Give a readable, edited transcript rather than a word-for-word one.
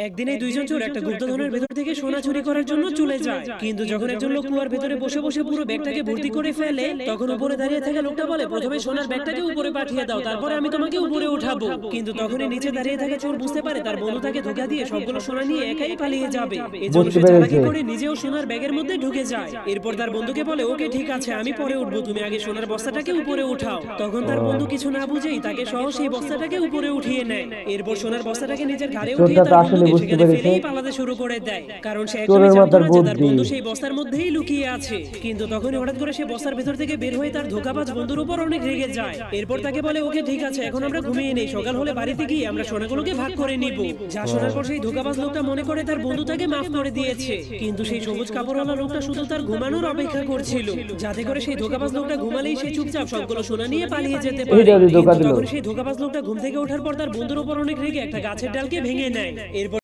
একদিনে দুইজন চোর একটা গুপ্তধনের ভেতর থেকে সোনা চুরি করার জন্য চলে যায়, কিন্তু যখন একজন লোক কুয়ার ভেতরে বসে বসে পুরো ব্যাগটাকে ভর্তি করে ফেলে, তখন উপরে দাঁড়িয়ে থাকা লোকটা বলে, প্রথমে সোনার ব্যাগটাকে উপরে পাঠিয়ে দাও, তারপরে আমি তোমাকে উপরে উঠাবো। কিন্তু তখনই নিচে দাঁড়িয়ে থাকা চোর বুঝতে পারে তার বন্ধু তাকে ধোঁকা দিয়ে সবগুলো সোনা নিয়ে একাই পালিয়ে যাবে। এজন্য বুঝতে সে চালাকি পেরেছে। করে নিজেও সোনার ব্যাগের মধ্যে ঢুকে যায়। এরপর তার বন্ধুকে বলে, ওকে ঠিক আছে, আমি পরে উঠবো, তুমি আগে সোনার বস্তাটাকে উপরে উঠাও। তখন তার বন্ধু কিছু না বুঝেই তাকে সহ সেই বস্তাটাকে উপরে উঠিয়ে নেয়। এরপর সোনার বস্তাটাকে নিজের ঘাড়ে উঠিয়ে চোরটা তো তার আসলে বন্ধুকে বুঝতে সেখানে পেরেছে ফেলেই পালাতে শুরু করে দেয়, কারণ সে একদমই চোরের জানতো মাথার না যে তার বুদ্ধি। বন্ধু সেই বস্তার মধ্যেই লুকিয়ে আছে। কিন্তু তখনই হঠাৎ করে সে বস্তার ভেতর থেকে বের হয়ে তার ধোঁকাবাজ বন্ধুর উপর অনেক রেগে যায়। এরপর তাকে বলে, ওকে ঠিক আছে, এখন আমরা ঘুমিয়ে নেই, সকাল হলে বাড়িতে গিয়ে আমরা সোনাগুলোকে ভাগ করে নিব। যা শোনার পর সেই ধোঁকাবাজ লোকটা মনে করে তার বন্ধু তাকে মাফ করে দিয়েছে, কিন্তু সেই সবুজ কাপড়ওয়ালা লোকটা শুধু তার ঘুমানোর অপেক্ষা করছিল, যাতে করে সেই ধোঁকাবাজ লোকটা ঘুমালেই সে চুপচাপ সবগুলো সোনা নিয়ে পালিয়ে যেতে পারে। এইটা ধোঁকা কিন্তু দিল। তখন সেই ধোঁকাবাজ লোকটা ঘুম থেকে ওঠার পর তার বন্ধুর উপর অনেক রেগে একটা গাছের ডালকে ভেঙে নেয়। এরপর